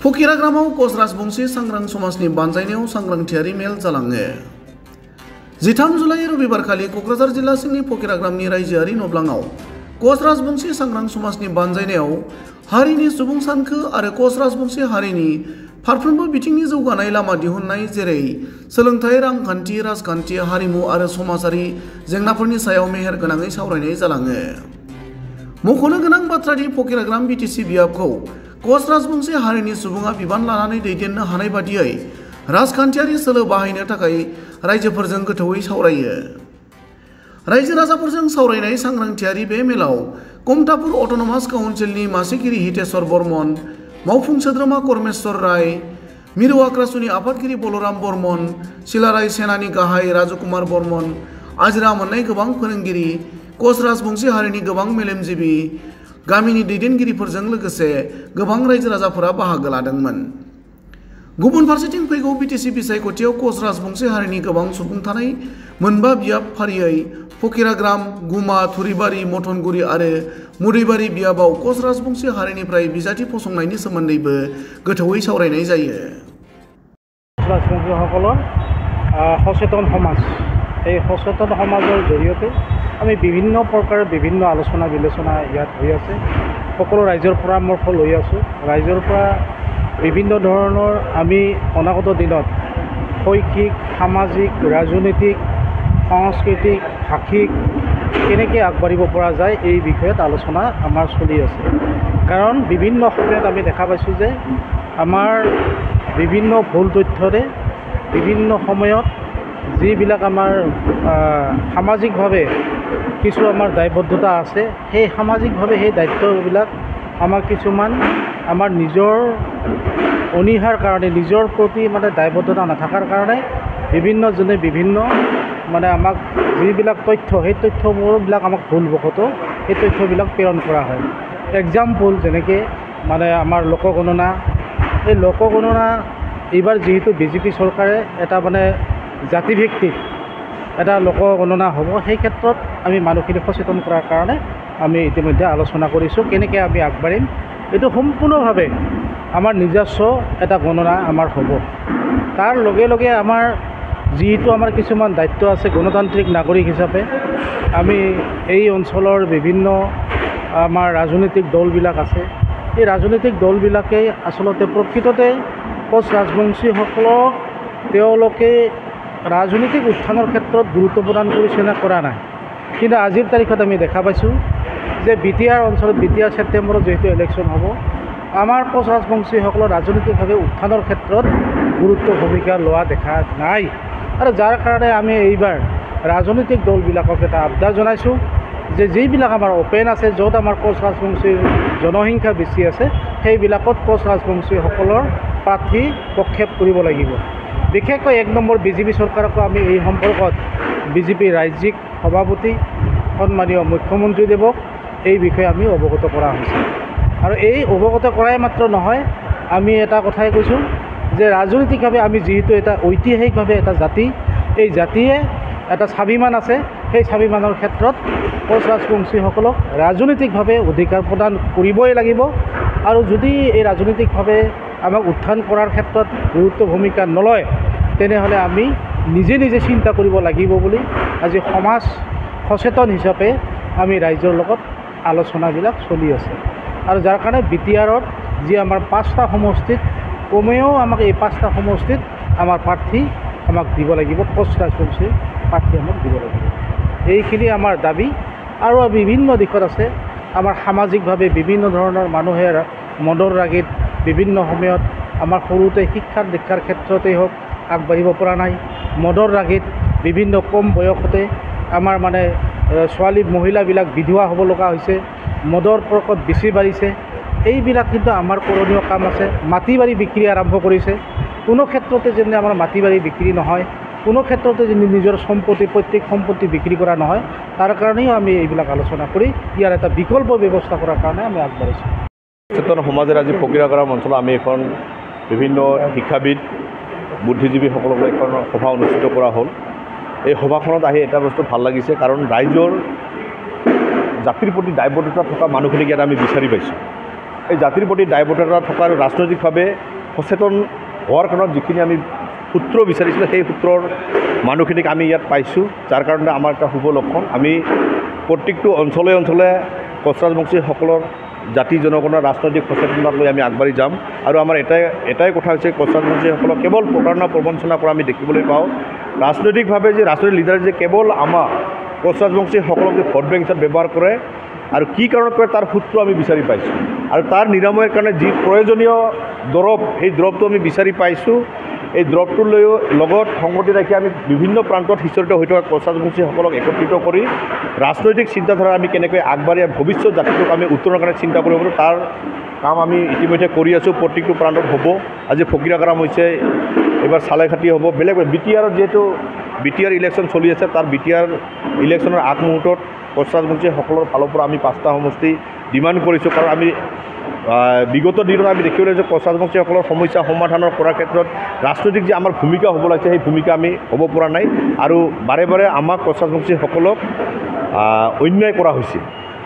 फकिराग्रामाव कच राजबंशी सांग्रां समाजनि बानजायनायाव सांग्रांथियारि मेल जालाङो। 13 जुलाइ रबिबारखालि क'क्राझार जिल्ला सिंनि फकिराग्रामनि रायजोआरि नब्लाङाव कच राजबंशी सांग्रां समाजनि बानजायनायाव हारिनि सुबुं सानखो आरो कच राजबंशी हारिनि फारफ्रोमबो बिथिंनि जौगानाय लामा दिहुननाय जेरै सोलोंथाइ, रांखान्थि, राजखान्थि, हारिमु आरो समाजारि जेंनाफोरनि सायाव मेहेर गोनाङै सावरायनाय जालाङो। मख'नो गोनां बाथ्रादि फकिराग्राम बिटिसि बियाबखौ कच राजबंशी हारिनि सुबुङा बिबान लानानै दैदेननो हानाय बादियै राजखान्थियारि सोलो बाहायनो थाखाय रायजोफोरजों गोथौयै सावरायो। रायजो राजाफोरजों सावरायनाय सांग्रांथियारि बे मेलाव कमतापुर अट'नमास काउन्सिलनि मासिगिरि हितेश्वर बर्मन, मावफुं सोद्रोमा करमेश्वर राय, मिरु आक्रासुनि आफादगिरि बलराम बर्मन, सिलाराय सेनानि गाहाय राजकुमार बर्मन, आजिरा मोननाय गोबां फोरोंगिरि, कच राजबंशी हारिनि गोबां मेलेमजिबि, गामिनि दैदेनगिरिफोरजों लोगोसे गोबां रायजो राजाफोरा बाहागो लादोंमोन। गुबुन फारसेथिं फैगौ बिटिसि बिसायख'थियाव कच राजबंशी हारिनि गोबां सुबुं थानाय मोनबा बियाब फारियै फकिराग्राम, गुमा, थुरिबारि, मथनगुरि आरो मुदैबारि बियाबाव कच राजबंशी हारिनिफ्राय बिजाथि फसंनायनि सोमोन्दैबो गोथौयै सावरायनाय जायो। राजबंशीসকলৰ সচেতন সমাজ, এই সচেতন সমাজৰ জৰিয়তে আমি বিভিন্ন প্ৰকাৰৰ বিভিন্ন আলোচনা বিলোচনা ইয়াত হৈ আছে। সকলো ৰাইজৰ পৰামৰ্শ লৈ আছোঁ। ৰাইজৰ পৰা বিভিন্ন ধৰণৰ আমি অনাগত দিনত শৈক্ষিক, সামাজিক, ৰাজনৈতিক, সাংস্কৃতিক, ভাষিক কেনেকৈ আগবাঢ়িব পৰা যায় এই বিষয়ত আলোচনা আমাৰ চলি আছে। কাৰণ বিভিন্ন সময়ত আমি দেখা পাইছোঁ যে আমাৰ বিভিন্ন ভুল তথ্যৰে বিভিন্ন সময়ত যিবিলাক আমাৰ সামাজিকভাৱে কিছু আমাৰ দায়বদ্ধতা আছে, সেই সামাজিকভাৱে সেই দায়িত্ববিলাক আমাৰ কিছুমান আমাৰ নিজৰ অনীহাৰ কাৰণে, নিজৰ প্ৰতি দায়বদ্ধতা নাথাকাৰ কাৰণে বিভিন্নজনে বিভিন্ন আমাক যিবিলাক তথ্য, সেই তথ্যবিলাক আমাক ভুলবশতঃ সেই তথ্যবিলাক প্ৰেৰণ কৰা হয়। এক্সাম্পল যেনেকৈ আমাৰ লোকগণনা, এই লোকগণনা এইবাৰ যিহেতু বিজেপি চৰকাৰে এটা জাতিভিত্তিক এটা লোকগণনা হ'ব, সেই ক্ষেত্ৰত আমি মানুহখিনিক সচেতন কৰাৰ কাৰণে আমি ইতিমধ্যে আলোচনা কৰিছোঁ কেনেকৈ আমি আগবাঢ়িম। এইটো সম্পূৰ্ণভাৱে আমাৰ নিজস্ব এটা গণনা আমাৰ হ'ব। তাৰ লগে লগে আমাৰ যিহেতু আমাৰ কিছুমান দায়িত্ব আছে গণতান্ত্ৰিক নাগৰিক হিচাপে, আমি এই অঞ্চলৰ বিভিন্ন আমাৰ ৰাজনৈতিক দলবিলাক আছে, এই ৰাজনৈতিক দলবিলাকে আচলতে প্ৰকৃততে কচ ৰাজবংশীসকলক তেওঁলোকে ৰাজনৈতিক উত্থানৰ ক্ষেত্ৰত গুৰুত্ব প্ৰদান কৰিছে নে কৰা নাই। কিন্তু আজিৰ তাৰিখত আমি দেখা পাইছোঁ যে বিটিআৰ অঞ্চলত বিটিআৰ ছেপ্টেম্বৰত যিহেতু ইলেকশ্যন হ'ব, আমাৰ কচ ৰাজবংশীসকলৰ ৰাজনৈতিকভাৱে উত্থানৰ ক্ষেত্ৰত গুৰুত্ব ভূমিকা লোৱা দেখা নাই। আৰু যাৰ কাৰণে আমি এইবাৰ ৰাজনৈতিক দলবিলাকক এটা আবদাৰ জনাইছোঁ যে যিবিলাক আমাৰ অ'পেন আছে, য'ত আমাৰ কচ ৰাজবংশীৰ জনসংখ্যা বেছি আছে, সেইবিলাকত কচ ৰাজবংশীসকলৰ প্ৰাৰ্থী প্ৰক্ষেপ কৰিব লাগিব। বিশেষকৈ 1 নম্বৰ বিজেপি চৰকাৰকো আমি এই সম্পৰ্কত বিজেপি ৰাজ্যিক সভাপতি সন্মানীয় মুখ্যমন্ত্ৰীদেৱক এই বিষয়ে আমি অৱগত কৰা হৈছে। আৰু এই অৱগত কৰাই মাত্ৰ নহয়, আমি এটা কথাই কৈছোঁ যে ৰাজনৈতিকভাৱে আমি যিহেতু এটা ঐতিহাসিকভাৱে এটা জাতি, এই জাতিয়ে এটা স্বাভিমান আছে, সেই স্বাভিমানৰ ক্ষেত্ৰত কচ ৰাজবংশীসকলক ৰাজনৈতিকভাৱে অধিকাৰ প্ৰদান কৰিবই লাগিব। আৰু যদি এই ৰাজনৈতিকভাৱে আমাক উত্থান কৰাৰ ক্ষেত্ৰত গুৰুত্ব ভূমিকা নলয়, তেনেহ'লে আমি নিজে নিজে চিন্তা কৰিব লাগিব বুলি আজি সমাজ সচেতন হিচাপে আমি ৰাইজৰ লগত আলোচনাবিলাক চলি আছে। আৰু যাৰ কাৰণে বিটিআৰত যি আমাৰ 5টা সমষ্টিত কমেও আমাক এই 5টা সমষ্টিত আমাৰ প্ৰাৰ্থী আমাক দিব লাগিব, কচ ৰাজবংশীৰ প্ৰাৰ্থী আমাক দিব লাগিব। এইখিনি আমাৰ দাবী। আৰু বিভিন্ন দিশত আছে আমাৰ সামাজিকভাৱে বিভিন্ন ধৰণৰ মানুহে মদৰ ৰাগিত বিভিন্ন সময়ত আমাৰ সৰুতে শিক্ষাৰ দীক্ষাৰ ক্ষেত্ৰতেই হওক আগবাঢ়িব পৰা নাই। মদৰ ৰাগিত বিভিন্ন কম বয়সতে আমাৰ ছোৱালী মহিলাবিলাক বিধৱা হ'ব লগা হৈছে, মদৰ প্ৰকোপ বেছি বাঢ়িছে। এইবিলাক কিন্তু আমাৰ কৰণীয় কাম আছে। মাটি বাৰী বিক্ৰী আৰম্ভ কৰিছে, কোনো ক্ষেত্ৰতে যেনে আমাৰ মাটি বাৰী বিক্ৰী নহয়, কোনো ক্ষেত্ৰতে যেনে নিজৰ সম্পত্তি প্ৰত্যেক সম্পত্তি বিক্ৰী কৰা নহয়, তাৰ কাৰণেও আমি এইবিলাক আলোচনা কৰি ইয়াৰ এটা বিকল্প ব্যৱস্থা কৰাৰ কাৰণে আমি আগবাঢ়িছোঁ। সচেতন সমাজেৰ আজি ফকিৰাগ্ৰাম অঞ্চলত আমি এখন বিভিন্ন শিক্ষাবিদ বুদ্ধিজীৱীসকলক এখন সভা অনুষ্ঠিত কৰা হ'ল। এই সভাখনত আহি এটা বস্তু ভাল লাগিছে, কাৰণ ৰাইজৰ জাতিৰ প্ৰতি দায়বদ্ধতা থকা মানুহখিনিক ইয়াত আমি বিচাৰি পাইছোঁ। এই জাতিৰ প্ৰতি দায়বদ্ধতা থকা আৰু ৰাজনৈতিকভাৱে সচেতন হোৱাৰ কাৰণত যিখিনি আমি সূত্ৰ বিচাৰিছিলোঁ সেই সূত্ৰৰ মানুহখিনিক আমি ইয়াত পাইছোঁ, যাৰ কাৰণে আমাৰ এটা শুভ লক্ষণ। আমি প্ৰত্যেকটো অঞ্চলে অঞ্চলে কোচৰাজবংশীসকলৰ জাতি জনগণৰ ৰাজনৈতিক সচেতনতাক লৈ আমি আগবাঢ়ি যাম। আৰু আমাৰ এটাই কথা হৈছে, কোচৰাজবংশীসকলক কেৱল প্ৰতাৰণা প্ৰবঞ্চনা কৰা আমি দেখিবলৈ পাওঁ। ৰাজনৈতিকভাৱে যে ৰাজনৈতিক লিডাৰে যে কেৱল আমাৰ কোচৰাজবংশীসকলক যে ভোট বেংক হিচাপে ব্যৱহাৰ কৰে আৰু কি কাৰণত কৰে তাৰ সূত্ৰ আমি বিচাৰি পাইছোঁ। আৰু তাৰ নিৰাময়ৰ কাৰণে যি প্ৰয়োজনীয় দৰৱ, সেই দৰৱটো আমি বিচাৰি পাইছোঁ। এই দৰৱটোৰ লগত সংগতি ৰাখি আমি বিভিন্ন প্ৰান্তত সিঁচৰিত হৈ থকা কোচৰাজবংশীসকলক একত্ৰিত কৰি ৰাজনৈতিক চিন্তাধাৰা আমি কেনেকৈ আগবাঢ়ি ভৱিষ্যত জাতিটোক আমি উত্তৰণৰ কাৰণে চিন্তা কৰিব পাৰোঁ, তাৰ কাম আমি ইতিমধ্যে কৰি আছোঁ। প্ৰত্যেকটো প্ৰান্তত হ'ব। আজি ফকীৰাগাৰাম হৈছে, এইবাৰ চালেখাটি হ'ব, বেলেগ BTR যিহেতু BTR ইলেকশ্যন চলি আছে, তাৰ BTR ইলেকশ্যনৰ আগমুহূৰ্তত কোচৰাজবংশীসকলৰ ফালৰ পৰা আমি 5টা সমষ্টি ডিমাণ্ড কৰিছোঁ। কাৰণ আমি বিগত দিনত আমি দেখিবলৈ পাইছোঁ কোচৰাজবংশীসকলৰ সমস্যা সমাধানৰ কৰাৰ ক্ষেত্ৰত ৰাজনৈতিক যে আমাৰ ভূমিকা হ'ব লাগিছে, সেই ভূমিকা আমি হ'ব পৰা নাই। আৰু বাৰে বাৰে আমাক কোচৰাজবংশীসকলক অন্যায় কৰা হৈছে।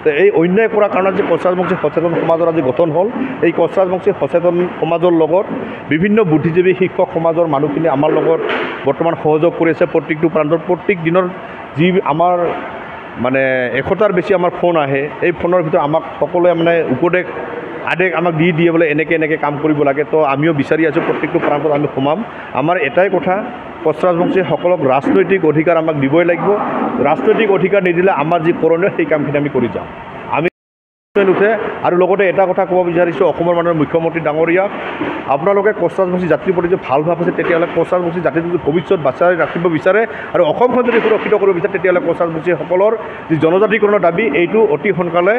তো এই অন্যায় কৰাৰ কাৰণত যে কোচৰাজবংশী সচেতন সমাজৰ আজি গঠন হ'ল, এই কোচৰাজবংশী সচেতন সমাজৰ লগত বিভিন্ন বুদ্ধিজীৱী শিক্ষক সমাজৰ মানুহখিনি আমাৰ লগত বৰ্তমান সহযোগ কৰি আছে। প্ৰত্যেকটো প্ৰান্তত প্ৰত্যেক দিনৰ যি আমাৰ মানে 100টাৰ বেছি আমাৰ ফোন আহে, এই ফোনৰ ভিতৰত আমাক সকলোৱে মানে উপদেশ আদেশ আমাক দিয়ে বোলে এনেকৈ কাম কৰিব লাগে। তো আমিও বিচাৰি আছোঁ প্ৰত্যেকটো প্ৰান্তত আমি সোমাম। আমাৰ এটাই কথা, কোচৰাজবংশীসকলক ৰাজনৈতিক অধিকাৰ আমাক দিবই লাগিব। ৰাজনৈতিক অধিকাৰ নিদিলে আমাৰ যি কৰণীয় সেই কামখিনি আমি কৰি যাম। আমি নুঠে। আৰু লগতে এটা কথা ক'ব বিচাৰিছোঁ অসমৰ মাননীয় মুখ্যমন্ত্ৰী ডাঙৰীয়াক, আপোনালোকে কোচৰাজবংশী জাতিৰ প্ৰতি যদি ভাল ভাৱ আছে, তেতিয়াহ'লে কোচৰাজবংশী জাতিৰ যদি ভৱিষ্যত বাচাই ৰাখিব বিচাৰে আৰু অসমখন যদি সুৰক্ষিত কৰিব বিচাৰে, তেতিয়াহ'লে কোচৰাজবংশীসকলৰ যি জনজাতিকৰণৰ দাবী, এইটো অতি সোনকালে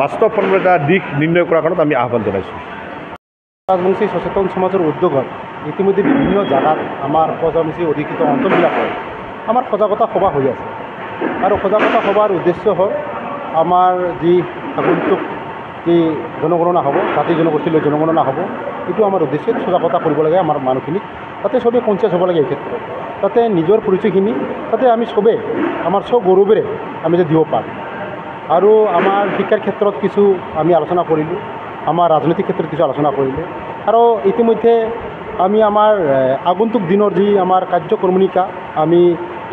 বাস্তৱসন্মত এটা দিশ নিৰ্ণয় কৰাৰ কাৰণত আমি আহ্বান জনাইছোঁ। কোচৰাজবংশী সচেতন সমাজৰ উদ্যোগত ইতিমধ্যে বিভিন্ন জাগাত আমাৰ কোচৰাজবংশী অধিকৃত অঞ্চলবিলাকত আমাৰ সজাগতা সভা হৈ আছে। আৰু সজাগতা সভাৰ উদ্দেশ্য হ'ল আমাৰ যি আগন্তুক যি জনগণনা হ'ব, জাতি জনগোষ্ঠীলৈ জনগণনা হ'ব, এইটো আমাৰ উদ্দেশ্য সজাগতা কৰিব লাগে আমাৰ মানুহখিনিক। তাতে চবেই কনচিয়াছ হ'ব লাগে এই ক্ষেত্ৰত, তাতে নিজৰ পৰিচয়খিনি তাতে আমি চবেই আমাৰ চব গৌৰৱেৰে আমি যে দিব পাৰোঁ। আৰু আমাৰ শিক্ষাৰ ক্ষেত্ৰত কিছু আমি আলোচনা কৰিলোঁ, আমাৰ ৰাজনৈতিক ক্ষেত্ৰত কিছু আলোচনা কৰিলোঁ। আৰু ইতিমধ্যে আমি আমাৰ আগন্তুক দিনৰ যি আমাৰ কাৰ্যক্ৰমণিকা আমি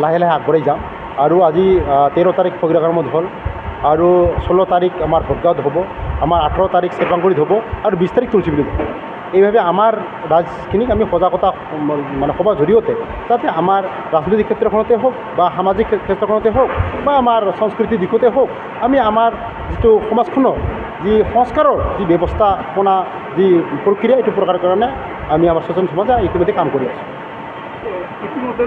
লাহে লাহে আগবাঢ়ি যাম। আৰু আজি 13 তাৰিখ ফকীৰাগাৰামত হ'ল, আৰু 16 তাৰিখ আমাৰ ভোটগাঁৱত হ'ব, আমাৰ 18 তাৰিখ চেৰপাংগুৰিত হ'ব, আৰু 20 তাৰিখ তুলসীবিলত হ'ব। এইভাৱে আমাৰ ৰাজখিনিক আমি সজাগতা মানে সভাৰ জৰিয়তে যাতে আমাৰ ৰাজনৈতিক ক্ষেত্ৰখনতে হওক বা সামাজিক ক্ষেত্ৰখনতে হওক বা আমাৰ সংস্কৃতিৰ দিশতে হওক, আমি আমাৰ যিটো সমাজখনৰ যি সংস্কাৰৰ যি ব্যৱস্থাপনা যি প্ৰক্ৰিয়া, এইটো প্ৰকাৰৰ কাৰণে আমি আমাৰ সচেতন সমাজে ইতিমধ্যে কাম কৰি আছোঁ। ইতিমধ্যে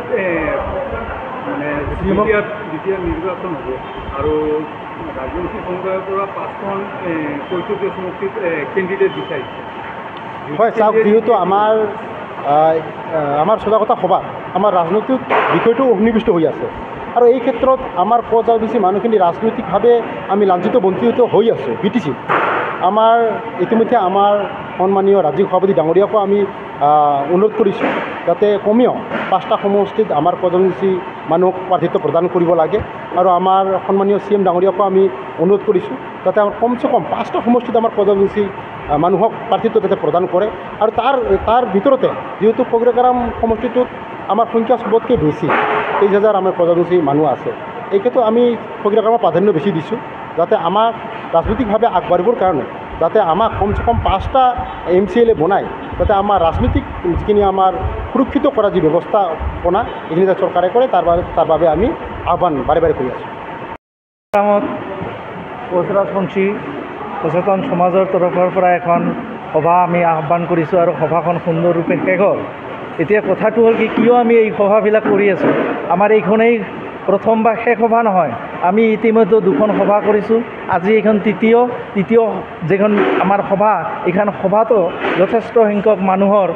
মানে যেতিয়া নিৰ্বাচন হ'ব আৰু ৰাজনৈতিক সমুদায়ৰ পৰা 5খন পৰিষদীয় সমষ্টিত কেণ্ডিডেট বিচাৰিছে। হয়, চাওক, যিহেতু আমাৰ সজাগতা সভাত আমাৰ ৰাজনৈতিক বিষয়টো সন্নিৱিষ্ট হৈ আছে। আৰু এই ক্ষেত্ৰত আমাৰ কোচৰাজবংশী মানুহখিনি ৰাজনৈতিকভাৱে আমি লাঞ্ছিত বঞ্চিত হৈ আছোঁ। BTC আমাৰ ইতিমধ্যে আমাৰ সন্মানীয় ৰাজ্যিক সভাপতি ডাঙৰীয়াকো আমি অনুৰোধ কৰিছোঁ যাতে কমেও 5টা সমষ্টিত আমাৰ কোচৰাজবংশী মানুহক প্ৰাৰ্থিত্ব প্ৰদান কৰিব লাগে। আৰু আমাৰ সন্মানীয় CM ডাঙৰীয়াকো আমি অনুৰোধ কৰিছোঁ যাতে আমাৰ কমচে কম 5টা সমষ্টিত আমাৰ কোচৰাজবংশী মানুহক প্ৰাৰ্থিত্ব যাতে প্ৰদান কৰে। আৰু তাৰ ভিতৰতে যিহেতু ফকীৰাগাৰাম সমষ্টিটোত আমাৰ সংখ্যা চবতকৈ বেছি, 23,000 আমাৰ কোচৰাজবংশী মানুহ আছে। এই ক্ষেত্ৰত আমি ফকীৰাগাৰামক প্ৰাধান্য বেছি দিছোঁ, যাতে আমাক ৰাজনৈতিকভাৱে আগবাঢ়িবৰ কাৰণে যাতে আমাক কমচে কম 5টা MCLA বনাই যাতে আমাৰ ৰাজনৈতিক যিখিনি আমাৰ সুৰক্ষিত কৰা যি ব্যৱস্থাপনা, এইখিনি যাতে চৰকাৰে কৰে, তাৰ বাবে আমি আহ্বান বাৰে বাৰে কৰি আছোঁ। কোচৰাজবংশী সচেতন সমাজৰ তৰফৰ পৰা এখন সভা আমি আহ্বান কৰিছোঁ আৰু সভাখন সুন্দৰৰূপে শেষ হ'ল। এতিয়া কথাটো হ'ল কি, কিয় আমি এই সভাবিলাক কৰি আছোঁ? আমাৰ এইখনেই প্ৰথম বা শেষ সভা নহয়। আমি ইতিমধ্যে 2খন সভা কৰিছোঁ, আজি এইখন তৃতীয় যিখন আমাৰ সভা, এইখন সভাতো যথেষ্ট সংখ্যক মানুহৰ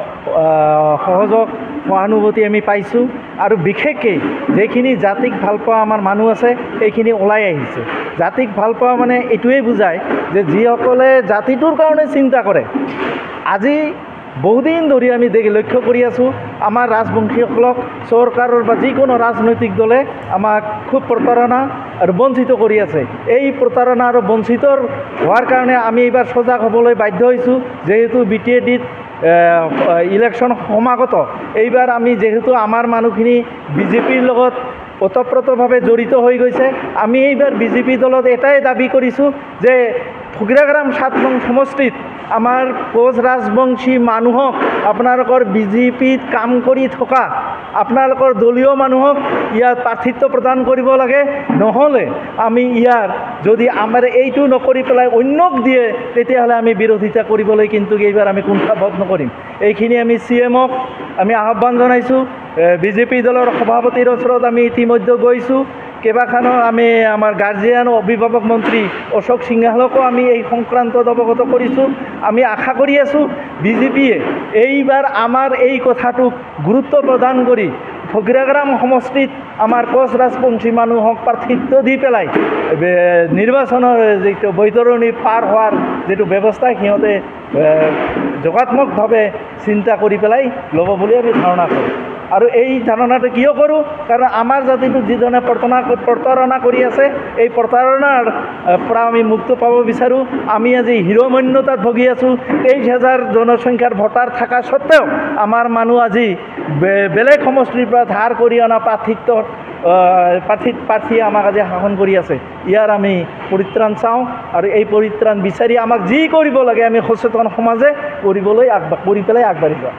সহযোগ সহানুভূতি আমি পাইছোঁ। আৰু বিশেষকৈ যিখিনি জাতিক ভাল পোৱা আমাৰ মানুহ আছে, এইখিনি ওলাই আহিছে। জাতিক ভাল পোৱা মানে এইটোৱেই বুজায় যে যিসকলে জাতিটোৰ কাৰণে চিন্তা কৰে। আজি বহুদিন ধৰি আমি লক্ষ্য কৰি আছোঁ, আমাৰ ৰাজবংশীসকলক চৰকাৰৰ বা যিকোনো ৰাজনৈতিক দলে আমাক খুব প্ৰতাৰণা আৰু বঞ্চিত কৰি আছে। এই প্ৰতাৰণা আৰু বঞ্চিতৰ হোৱাৰ কাৰণে আমি এইবাৰ সজাগ হ'বলৈ বাধ্য হৈছোঁ। যিহেতু BTADত ইলেকশ্যন সমাগত এইবাৰ আমি যেহেতু আমাৰ মানুহখিনি বিজেপিৰ লগত ওতপ্ৰোতভাৱে জড়িত হৈ গৈছে আমি এইবাৰ বিজেপি দলত এটাই দাবী কৰিছোঁ যে ফকিৰাগ্ৰাম ৭ নং সমষ্টিত আমাৰ কোচ ৰাজবংশী মানুহক আপোনালোকৰ বিজেপিত কাম কৰি থকা আপোনালোকৰ দলীয় মানুহক ইয়াত প্ৰাৰ্থিত্ব প্ৰদান কৰিব লাগে নহ'লে আমি ইয়াৰ যদি আমাৰ এইটো নকৰি পেলাই অন্যক দিয়ে তেতিয়াহ'লে আমি বিৰোধিতা কৰিবলৈ কিন্তু এইবাৰ আমি কুণ্ঠাবোধ নকৰিম এইখিনি আমি CMক আমি আহ্বান জনাইছোঁ বিজেপি দলৰ সভাপতিৰ ওচৰত আমি ইতিমধ্যে গৈছোঁ কেইবাখনো আমি আমাৰ গাৰ্জিয়ান অভিভাৱক মন্ত্ৰী অশোক সিংহালকো আমি এই সংক্ৰান্তত অৱগত কৰিছোঁ আমি আশা কৰি আছোঁ বিজেপিয়ে এইবাৰ আমাৰ এই কথাটোক গুৰুত্ব প্ৰদান কৰি ফকিৰাগ্ৰাম সমষ্টিত আমাৰ কোচ ৰাজবংশী মানুহক প্ৰাৰ্থিত্ব দি পেলাই নিৰ্বাচনৰ যিটো বৈতৰণি পাৰ হোৱাৰ যিটো ব্যৱস্থা সিহঁতে যোগাত্মকভাৱে চিন্তা কৰি পেলাই ল'ব বুলি আমি ধাৰণা কৰোঁ আৰু এই ধাৰণাটো কিয় কৰোঁ কাৰণ আমাৰ জাতিটোক যিজনে প্ৰতাৰণা কৰি আছে এই প্ৰতাৰণাৰ পৰা আমি মুক্ত পাব বিচাৰোঁ আমি আজি হিৰমন্যতাত ভুগি আছোঁ 23,000 জনসংখ্যাৰ ভোটাৰ থকা সত্ত্বেও আমাৰ মানুহ আজি বেলেগ সমষ্টিৰ পৰা ধাৰ কৰি অনা প্ৰাৰ্থীয়ে আমাক আজি শাসন কৰি আছে ইয়াৰ আমি পৰিত্ৰাণ চাওঁ আৰু এই পৰিত্ৰাণ বিচাৰি আমাক যি কৰিব লাগে আমি সচেতন সমাজে কৰি পেলাই আগবাঢ়ি যাওঁ